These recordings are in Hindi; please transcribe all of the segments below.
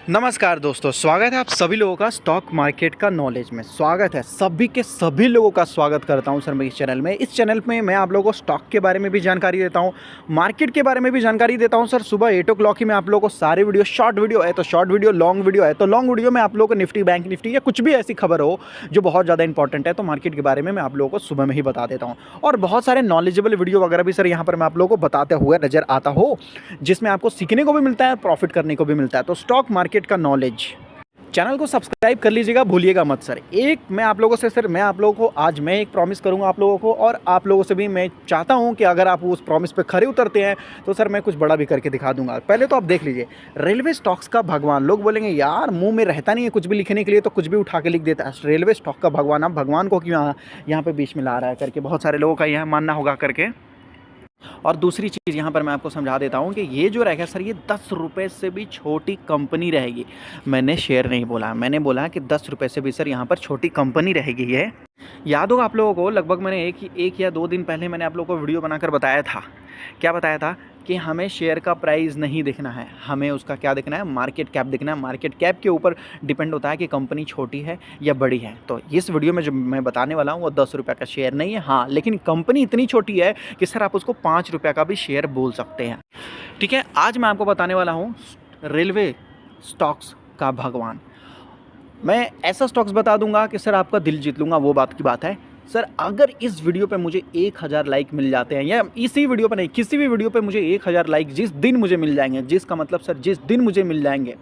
नमस्कार दोस्तों, स्वागत है आप सभी लोगों का स्टॉक मार्केट का नॉलेज में। स्वागत है सभी के सभी लोगों का स्वागत करता हूं सर मैं इस चैनल में। इस चैनल में मैं आप लोगों को स्टॉक के बारे में भी जानकारी देता हूं, मार्केट के बारे में भी जानकारी देता हूं। सर सुबह 8 o'clock ही मैं आप लोगों को सारे वीडियो, शॉर्ट वीडियो है तो शॉर्ट वीडियो, लॉन्ग वीडियो है तो लॉन्ग वीडियो में आप लोगों को निफ्टी, बैंक निफ्टी या कुछ भी ऐसी खबर हो जो बहुत ज़्यादा इंपॉर्टेंट है तो मार्केट के बारे में मैं आप लोगों को सुबह में ही बता देता हूँ। और बहुत सारे नॉलेजेबल वीडियो वगैरह भी सर यहाँ पर मैं आप लोगों को बताते हुए नजर आता हो, जिसमें आपको सीखने को भी मिलता है, प्रॉफिट करने को भी मिलता है। तो स्टॉक मार्केट का नॉलेज, चैनल को सब्सक्राइब कर लीजिएगा, भूलिएगा मत सर। एक मैं आप लोगों से सर मैं आप लोगों को आज मैं एक प्रॉमिस करूंगा आप लोगों को, और आप लोगों से भी मैं चाहता हूं कि अगर आप उस प्रॉमिस पे खरे उतरते हैं तो सर मैं कुछ बड़ा भी करके दिखा दूंगा। पहले तो आप देख लीजिए, रेलवे स्टॉक्स का भगवान। लोग बोलेंगे यार मुंह में रहता नहीं है कुछ भी लिखने के लिए तो कुछ भी उठा के लिख देता है, रेलवे स्टॉक का भगवान। आप भगवान को क्यों यहाँ पे बीच में ला रहा है करके बहुत सारे लोगों का यह मानना होगा करके। और दूसरी चीज़ यहाँ पर मैं आपको समझा देता हूँ कि ये जो रहेगा सर, ये 10 रुपये से भी छोटी कंपनी रहेगी। मैंने शेयर नहीं बोला, मैंने बोला कि 10 रुपये से भी सर यहाँ पर छोटी कंपनी रहेगी। ये याद होगा आप लोगों को, लगभग मैंने एक या दो दिन पहले मैंने आप लोगों को वीडियो बनाकर बताया था। क्या बताया था कि हमें शेयर का प्राइस नहीं देखना है, हमें उसका क्या देखना है, मार्केट कैप देखना है। मार्केट कैप के ऊपर डिपेंड होता है कि कंपनी छोटी है या बड़ी है। तो इस वीडियो में जो मैं बताने वाला हूँ वो 10 रुपये का शेयर नहीं है, हाँ, लेकिन कंपनी इतनी छोटी है कि सर आप उसको 5 रुपये का भी शेयर बोल सकते हैं। ठीक है, आज मैं आपको बताने वाला हूँ रेलवे स्टॉक्स का भगवान। मैं ऐसा स्टॉक्स बता दूंगा कि सर आपका दिल जीत लूँगा, वो बात की बात है। सर अगर इस वीडियो पे मुझे 1000 लाइक मिल जाते हैं, या इसी वीडियो पे नहीं, किसी भी वीडियो पे मुझे 1000 लाइक जिस दिन मुझे मिल जाएंगे, जिसका मतलब सर जिस दिन मुझे मिल जाएंगे,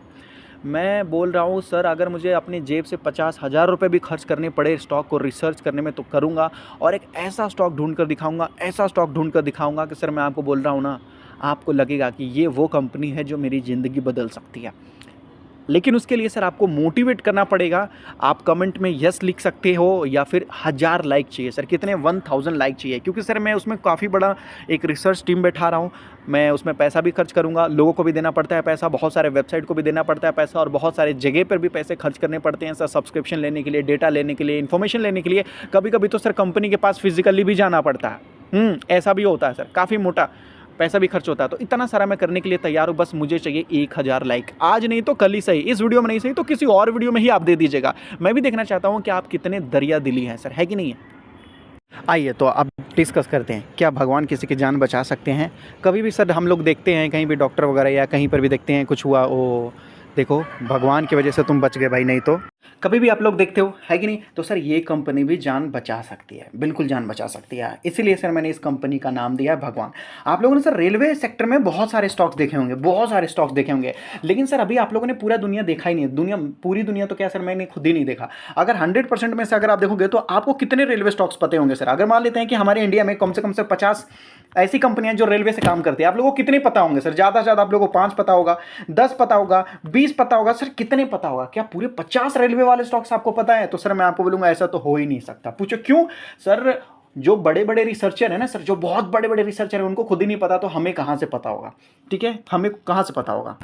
मैं बोल रहा हूँ सर, अगर मुझे अपनी जेब से 50,000 रुपये भी खर्च करने पड़े स्टॉक को रिसर्च करने में तो करूँगा। और एक ऐसा स्टॉक ढूंढ कर दिखाऊँगा, ऐसा स्टॉक ढूंढ कर दिखाऊँगा कि सर मैं आपको बोल रहा हूँ ना, आपको लगेगा कि ये वो कंपनी है जो मेरी ज़िंदगी बदल सकती है। लेकिन उसके लिए सर आपको मोटिवेट करना पड़ेगा। आप कमेंट में यस लिख सकते हो या फिर 1000 लाइक चाहिए सर, कितने, 1000 लाइक चाहिए, क्योंकि सर मैं उसमें काफ़ी बड़ा एक रिसर्च टीम बैठा रहा हूँ। मैं उसमें पैसा भी खर्च करूँगा, लोगों को भी देना पड़ता है पैसा, बहुत सारे वेबसाइट को भी देना पड़ता है पैसा, और बहुत सारे जगह पर भी पैसे खर्च करने पड़ते हैं सर, सब्सक्रिप्शन लेने के लिए, डेटा लेने के लिए, इन्फॉर्मेशन लेने के लिए। कभी कभी तो सर कंपनी के पास फिजिकली भी जाना पड़ता है, ऐसा भी होता है सर, काफ़ी मोटा पैसा भी खर्च होता है। तो इतना सारा मैं करने के लिए तैयार हूँ, बस मुझे चाहिए 1000 लाइक। आज नहीं तो कल ही सही, इस वीडियो में नहीं सही तो किसी और वीडियो में ही आप दे दीजिएगा। मैं भी देखना चाहता हूँ कि आप कितने दरिया दिली हैं सर, है कि नहीं है। आइए तो अब डिस्कस करते हैं, क्या भगवान किसी की जान बचा सकते हैं। कभी भी सर हम लोग देखते हैं कहीं भी डॉक्टर वगैरह या कहीं पर भी देखते हैं कुछ हुआ, ओ देखो भगवान की वजह से तुम बच गए भाई, नहीं तो कभी भी आप लोग देखते हो, है कि नहीं। तो सर ये कंपनी भी जान बचा सकती है, बिल्कुल जान बचा सकती है, इसीलिए सर मैंने इस कंपनी का नाम दिया है भगवान। आप लोगों ने सर रेलवे सेक्टर में बहुत सारे स्टॉक्स देखे होंगे, बहुत सारे स्टॉक्स देखे होंगे, लेकिन सर अभी आप लोगों ने पूरा दुनिया देखा ही नहीं। दुनिया, पूरी दुनिया तो क्या सर, मैंने खुद ही नहीं देखा। अगर 100% में से अगर आप देखोगे तो आपको कितने रेलवे स्टॉक्स पते होंगे सर। अगर मान लेते हैं कि हमारे इंडिया में कम से 50 ऐसी कंपनियां जो रेलवे से काम करती है, आप लोगों को कितने पता होंगे सर। ज़्यादा से ज़्यादा आप लोगों को 5 पता होगा, 10 पता होगा, 20 पता होगा सर, कितने पता होगा, क्या पूरे 50 रेलवे वाले स्टॉक्स आपको पता है। तो सर मैं आपको बोलूंगा ऐसा तो हो ही नहीं सकता। पूछो क्यों सर, जो बड़े बड़े रिसर्चर है ना सर, जो बहुत बड़े बड़े रिसर्चर है, उनको खुद ही नहीं पता तो हमें कहां से पता होगा। ठीक है, हमें कहां से पता होगा।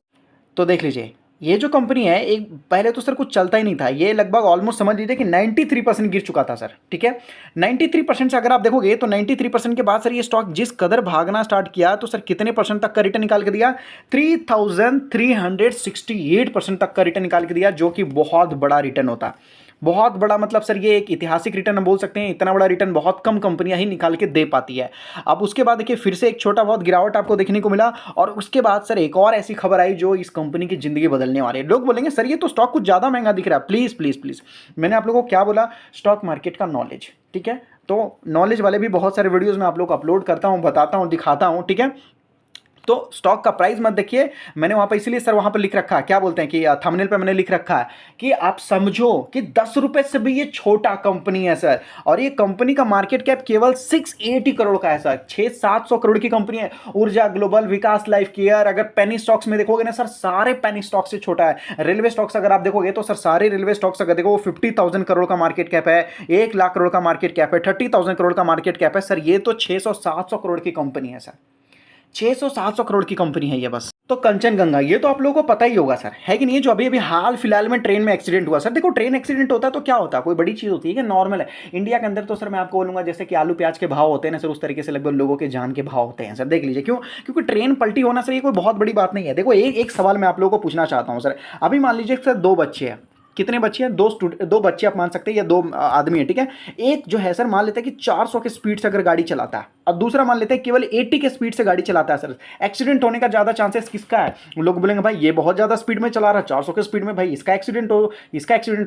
तो देख लीजिए, ये जो कंपनी है, एक पहले तो सर कुछ चलता ही नहीं था, ये लगभग ऑलमोस्ट समझ लीजिए कि 93% गिर चुका था सर। ठीक है, 93% से अगर आप देखोगे तो 93% के बाद सर ये स्टॉक जिस कदर भागना स्टार्ट किया तो सर कितने परसेंट तक का रिटर्न निकाल के दिया, 3368% तक का रिटर्न निकाल के दिया, जो कि बहुत बड़ा रिटर्न होता है। बहुत बड़ा मतलब सर ये एक ऐतिहासिक रिटर्न हम बोल सकते हैं। इतना बड़ा रिटर्न बहुत कम कंपनियां ही निकाल के दे पाती है। अब उसके बाद देखिए फिर से एक छोटा बहुत गिरावट आपको देखने को मिला, और उसके बाद सर एक और ऐसी खबर आई जो इस कंपनी की जिंदगी बदलने वाली है। लोग बोलेंगे सर ये तो स्टॉक कुछ ज़्यादा महंगा दिख रहा है। प्लीज़ प्लीज़ प्लीज़, मैंने आप लोगों को क्या बोला, स्टॉक मार्केट का नॉलेज। ठीक है, तो नॉलेज वाले भी बहुत सारे वीडियोज़ में आप लोग को अपलोड करता हूँ, बताता हूँ, दिखाता हूँ। ठीक है, तो स्टॉक का प्राइस मत देखिए, मैंने वहां पर इसलिए सर वहां पर लिख रखा है, क्या बोलते हैं कि थंबनेल पे मैंने लिख रखा है कि आप समझो कि 10 रुपए से भी ये छोटा कंपनी है सर, और ये कंपनी का मार्केट कैप केवल 680 करोड़ का है सर, 600-700 करोड़ की कंपनी है। ऊर्जा ग्लोबल, विकास लाइफ केयर, अगर पेनी स्टॉक्स में देखोगे ना सर, सारे पेनी स्टॉक से छोटा है। रेलवे स्टॉक्स अगर आप देखोगे तो सर सारे रेलवे स्टॉक्स अगर देखो 50,000 करोड़ का मार्केट कैप है, 1 लाख करोड़ का मार्केट कैप है, 30,000 करोड़ का मार्केट कैप है सर। ये तो 600-700 करोड़ की कंपनी है सर, 600-700 करोड़ की कंपनी है ये बस। तो कंचनगंगा, ये तो आप लोगों को पता ही होगा सर, है कि नहीं? ये जो अभी अभी हाल फिलहाल में ट्रेन में एक्सीडेंट हुआ सर, देखो ट्रेन एक्सीडेंट होता है तो क्या होता है, कोई बड़ी चीज़ होती है कि नॉर्मल है। इंडिया के अंदर तो सर मैं आपको बोलूंगा जैसे कि आलू प्याज के भाव होते हैं ना सर, उस तरीके से लगभग लोगों के जान के भाव होते हैं सर। देख लीजिए क्यों, क्योंकि ट्रेन पलटी होना सर ये कोई बहुत बड़ी बात नहीं है। देखो एक एक सवाल मैं आप लोगों को पूछना चाहता हूँ सर। अभी मान लीजिए सर दो बच्चे हैं, कितने बच्चे हैं? दो बच्चे आप मान सकते हैं या दो आदमी है, ठीक है। एक जो है सर मान लेते हैं कि 400 के स्पीड से अगर गाड़ी चलाता है, और दूसरा मान लेते हैं केवल 80 के स्पीड से गाड़ी चलाता है सर, एक्सीडेंट होने का ज्यादा चांसेस किसका है? लोग बोलेंगे भाई ये बहुत ज्यादा स्पीड में चला रहा है, 400 के स्पीड में, भाई इसका एक्सीडेंट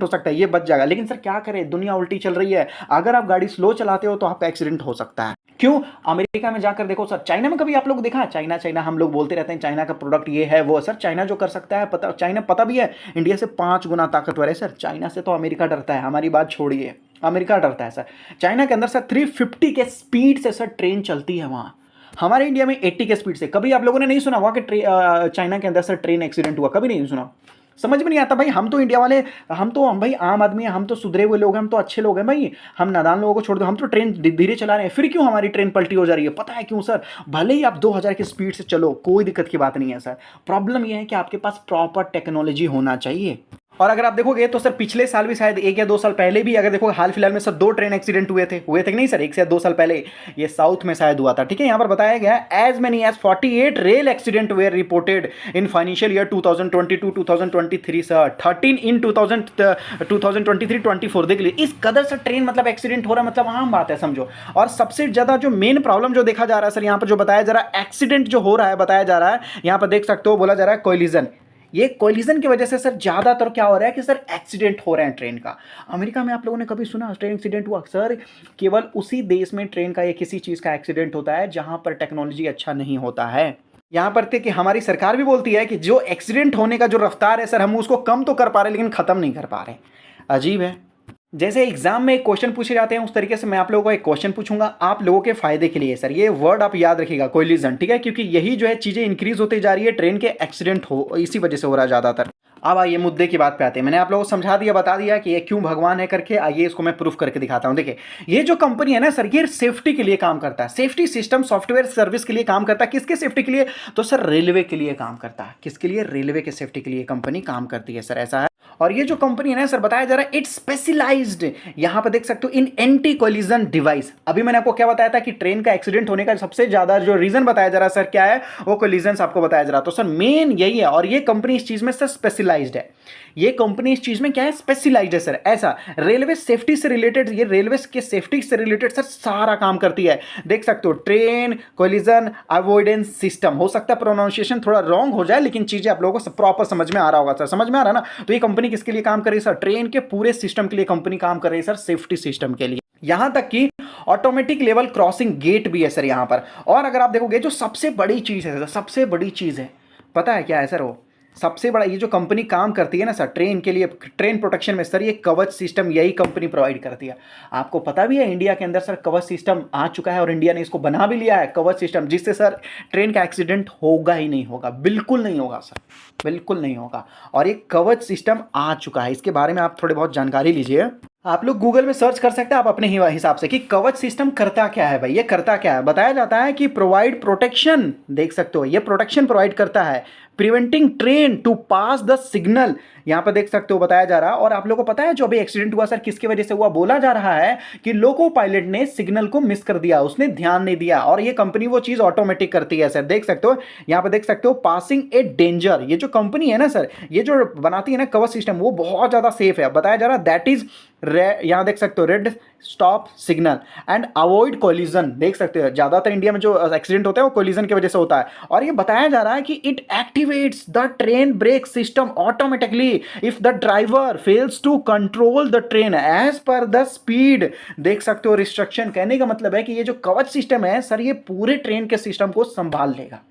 हो सकता है, ये बच जाएगा। लेकिन सर क्या करें, दुनिया उल्टी चल रही है। अगर आप गाड़ी स्लो चलाते हो तो आपका एक्सीडेंट हो सकता है। क्यों? अमेरिका में जाकर देखो सर, चाइना में कभी आप लोग देखा? चाइना चाइना हम लोग बोलते रहते हैं, चाइना का प्रोडक्ट ये है वो। सर चाइना जो कर सकता है पता, चाइना पता भी है इंडिया से 5 गुना ताकतवर है सर। चाइना से तो अमेरिका डरता है, हमारी बात छोड़िए, अमेरिका डरता है सर। चाइना के अंदर सर 350 के स्पीड से सर ट्रेन चलती है वहां। हमारे इंडिया में 80 के स्पीड से। कभी आप लोगों ने नहीं सुना हुआ कि चाइना के अंदर सर ट्रेन एक्सीडेंट हुआ? कभी नहीं सुना। समझ में नहीं आता भाई। हम तो इंडिया वाले, हम भाई आम आदमी हैं, हम तो सुधरे हुए लोग हैं, हम तो अच्छे लोग हैं भाई। हम नादान लोगों को छोड़ दो, हम तो ट्रेन धीरे चला रहे हैं, फिर क्यों हमारी ट्रेन पलटी हो जा रही है? पता है क्यों सर? भले ही आप 2000 की स्पीड से चलो, कोई दिक्कत की बात नहीं है सर। प्रॉब्लम यह है कि आपके पास प्रॉपर टेक्नोलॉजी होना चाहिए। और अगर आप देखोगे तो सर पिछले साल भी शायद 1 या 2 साल पहले भी, अगर देखो हाल फिलहाल में सर 2 ट्रेन एक्सीडेंट हुए थे कि नहीं सर? 1 से 2 साल पहले ये साउथ में शायद हुआ था, ठीक है। यहाँ पर बताया गया as many as 48 rail accident were reported in financial year 2022-2023 sir, 13 in 2023-24। देख लीजिए इस कदर से ट्रेन मतलब एक्सीडेंट हो रहा है, मतलब आम बात है समझो। और सबसे ज्यादा जो मेन प्रॉब्लम जो देखा जा रहा है सर, यहाँ पर जो बताया जा रहा है एक्सीडेंट जो हो रहा है, बताया जा रहा है यहाँ पर देख सकते हो, बोला जा रहा है कोलिजन। ये कोलिजन की वजह से सर ज्यादातर क्या हो रहा है कि सर एक्सीडेंट हो रहे हैं ट्रेन का। अमेरिका में आप लोगों ने कभी सुना ट्रेन एक्सीडेंट हुआ? सर केवल उसी देश में ट्रेन का या किसी चीज का एक्सीडेंट होता है जहां पर टेक्नोलॉजी अच्छा नहीं होता है। यहां पर थे कि हमारी सरकार भी बोलती है कि जो एक्सीडेंट होने का जो रफ्तार है सर, हम उसको कम तो कर पा रहे लेकिन खत्म नहीं कर पा रहे। अजीब है। जैसे एग्जाम में एक क्वेश्चन पूछे जाते हैं उस तरीके से मैं आप लोगों को एक क्वेश्चन पूछूंगा आप लोगों के फायदे के लिए सर। ये वर्ड आप याद रखिएगा, कोलिजन, ठीक है, क्योंकि यही जो है चीजें इंक्रीज होती जा रही है, ट्रेन के एक्सीडेंट हो इसी वजह से हो रहा है ज्यादातर। अब आइए मुद्दे की बात पे आते हैं। मैंने आप लोगों को समझा दिया, बता दिया कि ये क्यों भगवान है करके। आइए इसको मैं प्रूफ करके दिखाता हूं। देखिए ये जो कंपनी है ना सर, ये सेफ्टी के लिए काम करता है, सेफ्टी सिस्टम सॉफ्टवेयर सर्विस के लिए काम करता है। किसके सेफ्टी के लिए? तो सर रेलवे के लिए काम करता है। किसके लिए? रेलवे के सेफ्टी के लिए कंपनी काम करती है सर, ऐसा है। और ये जो कंपनी है ना सर, बताया जा रहा है इट्स स्पेशलाइज्ड, यहां पर देख सकते हो, इन एंटी कोलिजन डिवाइस। अभी मैंने आपको क्या बताया था कि ट्रेन का एक्सीडेंट होने का सबसे ज्यादा जो रीजन बताया जा रहा है सर क्या है? वो कोलिजन आपको बताया जा रहा है। तो सर मेन यही है, और ये कंपनी इस चीज में सर स्पेशलाइज्ड है। ये कंपनी इस चीज में क्या है? स्पेशलाइज्ड है सर। ऐसा रेलवे सेफ्टी से रिलेटेड, ये रेलवे के सेफ्टी से रिलेटेड सर सारा काम करती है। देख सकते हो ट्रेन कोलिजन अवॉइडेंस सिस्टम। हो सकता है प्रोनाउंसिएशन थोड़ा रॉन्ग हो जाए, लेकिन चीजें आप लोगों को प्रॉपर समझ में आ रहा होगा सर। समझ में आ रहा है ना? तो ये कंपनी किसके लिए काम कर रही है सर? ट्रेन के पूरे सिस्टम के लिए कंपनी काम कर रही है सर, सेफ्टी सिस्टम के लिए। यहां तक कि ऑटोमेटिक लेवल क्रॉसिंग गेट भी है सर यहां पर। और अगर आप देखोगे जो सबसे बड़ी चीज है सर, सबसे बड़ी चीज है, पता है क्या है सर? वो सबसे बड़ा ये जो कंपनी काम करती है ना सर ट्रेन के लिए, ट्रेन प्रोटेक्शन में सर, ये कवच सिस्टम यही कंपनी प्रोवाइड करती है। आपको पता भी है इंडिया के अंदर सर कवच सिस्टम आ चुका है, और इंडिया ने इसको बना भी लिया है कवच सिस्टम, जिससे सर ट्रेन का एक्सीडेंट होगा ही नहीं होगा, बिल्कुल नहीं होगा सर, बिल्कुल नहीं होगा। और ये कवच सिस्टम आ चुका है, इसके बारे में आप थोड़ी बहुत जानकारी लीजिए। आप लोग गूगल में सर्च कर सकते हैं आप अपने हिसाब से कि कवच सिस्टम करता क्या है। भाई ये करता क्या है? बताया जाता है कि प्रोवाइड प्रोटेक्शन, देख सकते हो ये प्रोटेक्शन प्रोवाइड करता है, preventing train to pass the signal. यहां पर देख सकते हो बताया जा रहा है। और आप लोगों को पता है जो अभी एक्सीडेंट हुआ सर किसकी वजह से हुआ? बोला जा रहा है कि लोको पायलट ने सिग्नल को मिस कर दिया, उसने ध्यान नहीं दिया, और ये कंपनी वो चीज ऑटोमेटिक करती है सर। देख सकते हो यहां पर देख सकते हो पासिंग ए डेंजर। ये जो कंपनी है ना सर, ये जो बनाती है ना कवच सिस्टम, वो बहुत ज्यादा सेफ है। बताया जा रहा है दैट इज यहां देख सकते हो red stop signal and avoid collision. देख सकते हो ज्यादातर इंडिया में जो एक्सीडेंट होता है वो कोलिजन की वजह से होता है। और ये बताया जा रहा है कि it activates the train brake system automatically if the driver fails to control the train as per the speed. देख सकते हो रिस्ट्रिक्शन। कहने का मतलब है कि ये जो कवच सिस्टम है सर, ये पूरे ट्रेन के सिस्टम को संभाल लेगा,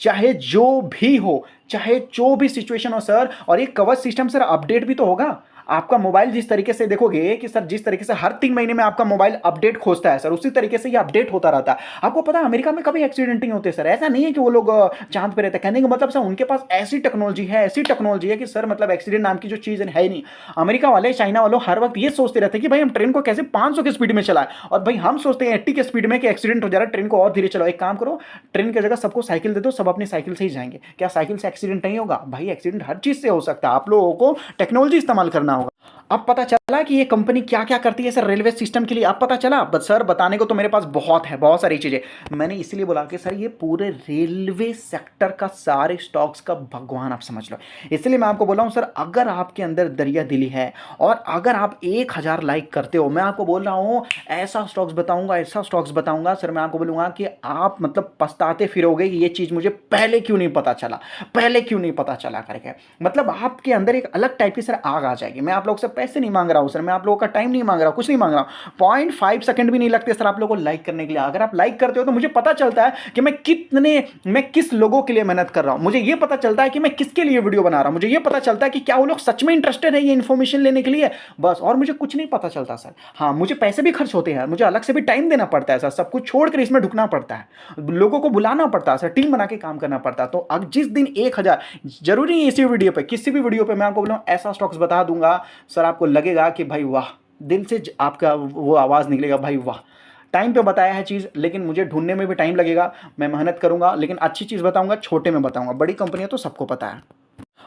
चाहे जो भी हो, चाहे जो भी सिचुएशन हो सर। और ये कवच सिस्टम सर अपडेट भी तो होगा। आपका मोबाइल जिस तरीके से देखोगे कि सर जिस तरीके से हर 3 महीने में आपका मोबाइल अपडेट खोजता है सर, उसी तरीके से ये अपडेट होता रहता है। आपको पता है अमेरिका में कभी एक्सीडेंट नहीं होते सर, ऐसा नहीं है कि वो लोग चांद पे रहते हैं। कहने का मतलब सर उनके पास ऐसी टेक्नोलॉजी है, ऐसी टेक्नोलॉजी है कि सर मतलब एक्सीडेंट नाम की जो चीज़ है ही नहीं। अमेरिका वाले, चाइना वालों हर वक्त ये सोचते रहते हैं कि भाई हम ट्रेन को कैसे 500 की स्पीड में चलाएं, और भाई हम सोचते हैं 80 की स्पीड में कि एक्सीडेंट हो जा रहा है, ट्रेन को और धीरे चलाओ। एक काम करो, ट्रेन की जगह सबको साइकिल दे दो, सब अपनी साइकिल से ही जाएंगे। क्या साइकिल से एक्सीडेंट नहीं होगा? भाई एक्सीडेंट हर चीज़ से हो सकता है, आप लोगों को टेक्नोलॉजी इस्तेमाल करना होगा। अब पता चला कि ये कंपनी क्या क्या करती है सर रेलवे सिस्टम के लिए, अब पता चला। बस सर बताने को तो मेरे पास बहुत है, बहुत सारी चीज़ें। मैंने इसलिए बोला कि सर ये पूरे रेलवे सेक्टर का सारे स्टॉक्स का भगवान आप समझ लो। इसलिए मैं आपको बोला हूँ सर, अगर आपके अंदर दरिया दिली है और अगर आप 1000 लाइक करते हो, मैं आपको बोल रहा हूँ ऐसा स्टॉक्स बताऊंगा, ऐसा स्टॉक्स बताऊंगा सर, मैं आपको बोलूँगा कि आप मतलब पछताते फिरोगे कि ये चीज़ मुझे पहले क्यों नहीं पता चला, पहले क्यों नहीं पता चला करके। मतलब आपके अंदर एक अलग टाइप की सर आग आ जाएगी। मैं आप लोग से पैसे नहीं मांग रहा हूं सर, मैं आप लोगों का टाइम नहीं मांग रहा हूं, कुछ नहीं मांग रहा हूं। 0.5 सेकंड भी नहीं लगते सर आप लोगों को लाइक करने के लिए। अगर आप लाइक करते हो तो मुझे पता चलता है कि मैं किस लोगों के लिए मेहनत कर रहा हूं, मुझे ये पता चलता है कि मैं किसके लिए वीडियो बना रहा हूं, मुझे ये पता चलता है कि क्या वो लोग सच में इंटरेस्टेड है ये इन्फॉर्मेशन लेने के लिए, बस। और मुझे कुछ नहीं पता चलता सर। हाँ, मुझे पैसे भी खर्च होते हैं, मुझे अलग से भी टाइम देना पड़ता है सर, सब कुछ छोड़कर इसमें ढुकना पड़ता है, लोगों को बुलाना पड़ता है सर, टीम बना के काम करना पड़ता है। तो अब जिस दिन 1000, जरूरी नहीं इसी वीडियो पे, किसी भी वीडियो पे मैं आपको बोलूँ ऐसा स्टॉक्स बता दूंगा सर, आपको लगेगा कि भाई वाह, दिल से आपका वो आवाज़ निकलेगा भाई वाह। टाइम पे बताया है चीज़, लेकिन मुझे ढूंढने में भी टाइम लगेगा, मैं मेहनत करूंगा, लेकिन अच्छी चीज़ बताऊंगा, छोटे में बताऊंगा। बड़ी कंपनियां तो सबको पता है।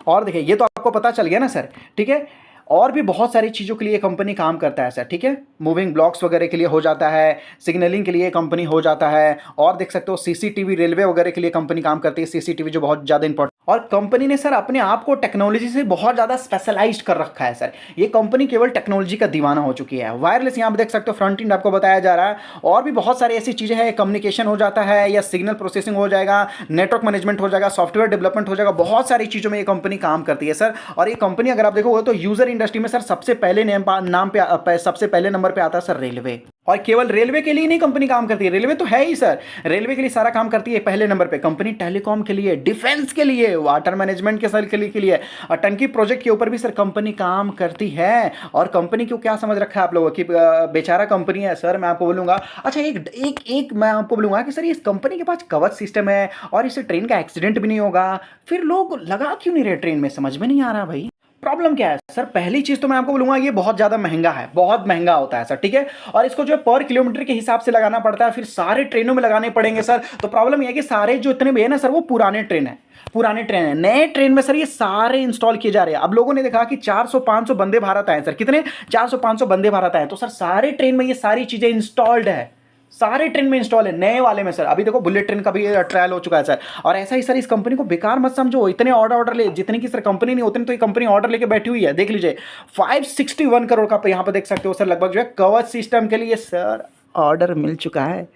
और देखिए ये तो आपको पता चल गया ना सर, ठीक है। और भी बहुत सारी चीज़ों के लिए कंपनी काम करता है सर, ठीक है। मूविंग ब्लॉक्स वगैरह के लिए हो जाता है, सिग्नलिंग के लिए कंपनी हो जाता है, और देख सकते हो सीसीटीवी, रेलवे वगैरह के लिए कंपनी काम करती है, सीसीटीवी जो बहुत ज़्यादा इंपॉर्टेंट। और कंपनी ने सर अपने आप को टेक्नोलॉजी से बहुत ज़्यादा स्पेशलाइज्ड कर रखा है सर। ये कंपनी केवल टेक्नोलॉजी का दीवाना हो चुकी है। वायरलेस यहाँ पे देख सकते हो, फ्रंट एंड आपको बताया जा रहा है, और भी बहुत सारी ऐसी चीज़ें हैं, कम्युनिकेशन हो जाता है या सिग्नल प्रोसेसिंग हो जाएगा, नेटवर्क मैनेजमेंट हो जाएगा, सॉफ्टवेयर डेवलपमेंट हो जाएगा, बहुत सारी चीज़ों में ये कंपनी काम करती है सर। और ये कंपनी अगर आप देखोगे तो यूजर इंडस्ट्री में सर सबसे पहले नाम पे सबसे पहले नंबर पे आता है सर रेलवे। और केवल रेलवे के लिए नहीं कंपनी काम करती है, रेलवे तो है ही सर, रेलवे के लिए सारा काम करती है पहले नंबर पे कंपनी। टेलीकॉम के लिए, डिफेंस के लिए, वाटर मैनेजमेंट के सर के लिए, और टंकी प्रोजेक्ट के ऊपर भी सर कंपनी काम करती है। और कंपनी को क्या समझ रखा है आप लोगों की, बेचारा कंपनी है सर, मैं आपको बोलूंगा। अच्छा एक एक एक मैं आपको बोलूंगा कि सर इस कंपनी के पास कवच सिस्टम है और इससे ट्रेन का एक्सीडेंट भी नहीं होगा, फिर लोग लगा क्यों नहीं रहे ट्रेन में, समझ में नहीं आ रहा भाई। प्रॉब्लम क्या है सर? पहली चीज तो मैं आपको बोलूंगा ये बहुत ज्यादा महंगा है, बहुत महंगा होता है सर, ठीक है। और इसको जो है पर किलोमीटर के हिसाब से लगाना पड़ता है, फिर सारे ट्रेनों में लगाने पड़ेंगे सर। तो प्रॉब्लम ये है कि सारे जो इतने भी है ना सर, वो पुराने ट्रेन है, पुराने ट्रेन है। नए ट्रेन में सर ये सारे इंस्टॉल किए जा रहे हैं। अब लोगों ने देखा कि 400-500 वंदे भारत आए सर, कितने 400-500 वंदे भारत आए, तो सर सारे ट्रेन में ये सारी चीजें इंस्टॉल्ड है, सारे ट्रेन में इंस्टॉल है, नए वाले में सर। अभी देखो बुलेट ट्रेन का भी ट्रायल हो चुका है सर। और ऐसा ही सर इस कंपनी को बेकार मत समझो, इतने ऑर्डर ले, जितनी की सर कंपनी नहीं, उतनी तो ये कंपनी ऑर्डर लेके बैठी हुई है। देख लीजिए 561 करोड़ का यहाँ पे देख सकते हो सर, लगभग जो है कवच सिस्टम के लिए सर ऑर्डर मिल चुका है।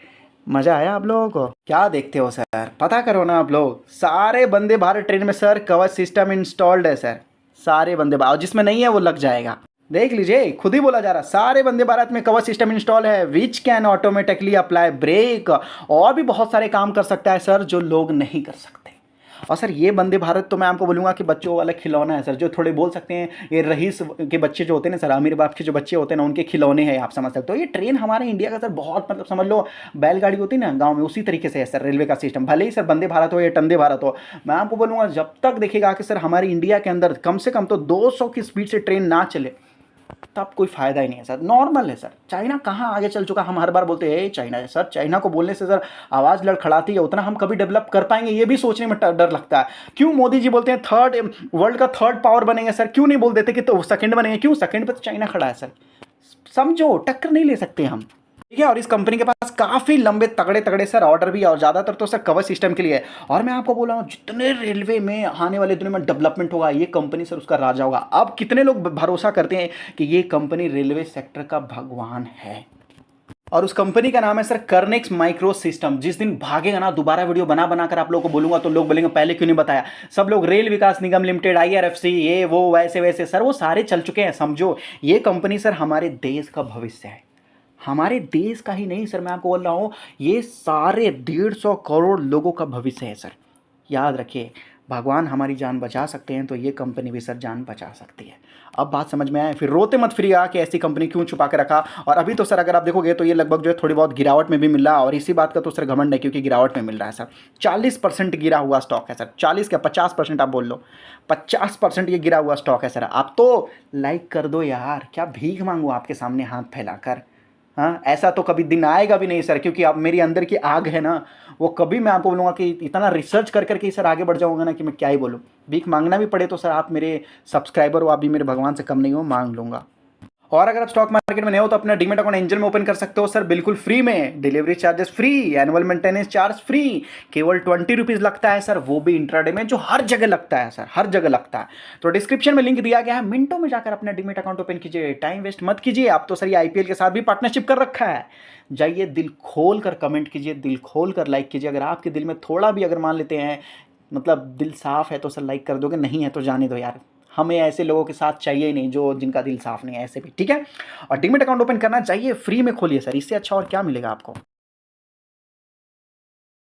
मजा आया आप लोगों को? क्या देखते हो सर, पता करो ना आप लोग। सारे वंदे भारत ट्रेन में सर कवच सिस्टम इंस्टॉल्ड है सर, सारे वंदे भारत, जिसमें नहीं है वो लग जाएगा। देख लीजिए, खुद ही बोला जा रहा, सारे वंदे भारत में कवच सिस्टम इंस्टॉल है, which can automatically apply brake, और भी बहुत सारे काम कर सकता है सर जो लोग नहीं कर सकते। और सर ये वंदे भारत तो मैं आपको बोलूँगा कि बच्चों वाला खिलौना है सर, जो थोड़े बोल सकते हैं ये रईस के बच्चे जो होते हैं ना सर, अमीर बाप के जो बच्चे होते हैं ना, उनके खिलौने हैं, आप समझ सकते हो। ये ट्रेन हमारे इंडिया का सर बहुत, मतलब समझ लो बैलगाड़ी होती है ना गाँव में, उसी तरीके से है सर रेलवे का सिस्टम। भले ही सर वंदे भारत हो या टंदे भारत हो, मैं आपको बोलूँगा जब तक देखिएगा कि सर हमारे इंडिया के अंदर कम से कम तो 200 की स्पीड से ट्रेन ना चले, तब कोई फायदा ही नहीं है सर। नॉर्मल है सर। चाइना कहाँ आगे चल चुका, हम हर बार बोलते हैं चाइना है सर, चाइना को बोलने से सर आवाज़ लड़खड़ाती है, उतना हम कभी डेवलप कर पाएंगे ये भी सोचने में डर लगता है। क्यों मोदी जी बोलते हैं वर्ल्ड का थर्ड पावर बनेंगे सर, क्यों नहीं बोल देते कि तो सेकंड बनेंगे? क्यों सेकंड पे तो चाइना खड़ा है सर, समझो टक्कर नहीं ले सकते हम, ठीक है। और इस कंपनी के पास काफी लंबे तगड़े तगड़े सर ऑर्डर भी है, और ज्यादातर तो सर कवच सिस्टम के लिए है। और मैं आपको बोल रहा हूँ जितने रेलवे में आने वाले दिनों में डेवलपमेंट होगा, ये कंपनी सर उसका राजा होगा। अब कितने लोग भरोसा करते हैं कि ये कंपनी रेलवे सेक्टर का भगवान है। और उस कंपनी का नाम है सर कर्निक्स माइक्रो सिस्टम। जिस दिन भागेगा ना, दोबारा वीडियो बना बना कर आप लोगों को बोलूंगा, तो लोग बोलेंगे पहले क्यों नहीं बताया। सब लोग रेल विकास निगम लिमिटेड, IRFC, ये वो वैसे वैसे सर वो सारे चल चुके हैं, समझो। ये कंपनी सर हमारे देश का भविष्य है, हमारे देश का ही नहीं सर, मैं आपको बोल रहा हूँ ये सारे 150 करोड़ लोगों का भविष्य है सर। याद रखिए, भगवान हमारी जान बचा सकते हैं तो ये कंपनी भी सर जान बचा सकती है। अब बात समझ में आए, फिर रोते मत फिरिएगा कि ऐसी कंपनी क्यों छुपा के रखा। और अभी तो सर अगर आप देखोगे तो ये लगभग जो है थोड़ी बहुत गिरावट में भी मिल रहा है, और इसी बात का तो सर घमंड है क्योंकि गिरावट में मिल रहा है सर। 40% गिरा हुआ स्टॉक है सर, 40 क्या 50% आप बोल लो, 50% ये गिरा हुआ स्टॉक है सर। आप तो लाइक कर दो यार, क्या भीख मांगू आपके सामने हाथ फैलाकर। हाँ, ऐसा तो कभी दिन आएगा भी नहीं सर, क्योंकि आप मेरी अंदर की आग है ना, वो कभी मैं आपको बोलूँगा कि इतना रिसर्च कर करके सर आगे बढ़ जाऊँगा ना कि मैं क्या ही बोलूँ। भीख मांगना भी पड़े तो सर आप मेरे सब्सक्राइबर हो, आप भी मेरे भगवान से कम नहीं हो, मांग लूँगा। और अगर आप स्टॉक मार्केट में नए हो तो अपना डीमैट अकाउंट एंजल में ओपन कर सकते हो सर, बिल्कुल फ्री में। Delivery charges free, annual maintenance charge free, केवल 20 रुपीज़ लगता है सर, वो भी इंट्राडे में, जो हर जगह लगता है सर, हर जगह लगता है। तो डिस्क्रिप्शन में लिंक दिया गया है, मिनटों में जाकर अपना डीमैट अकाउंट ओपन कीजिए, टाइम वेस्ट मत कीजिए। आप तो सर ये आईपीएल के साथ भी पार्टनरशिप कर रखा है। जाइए, दिल खोल कर कमेंट कीजिए, दिल खोल कर लाइक कीजिए। अगर आपके दिल में थोड़ा भी अगर मान लेते हैं मतलब दिल साफ है तो सर लाइक कर दोगे, नहीं है तो जाने दो यार। हमें ऐसे लोगों के साथ चाहिए ही नहीं जो जिनका दिल साफ नहीं है, ऐसे भी ठीक है। और डीमैट अकाउंट ओपन करना चाहिए, फ्री में खोलिए सर, इससे अच्छा और क्या मिलेगा आपको।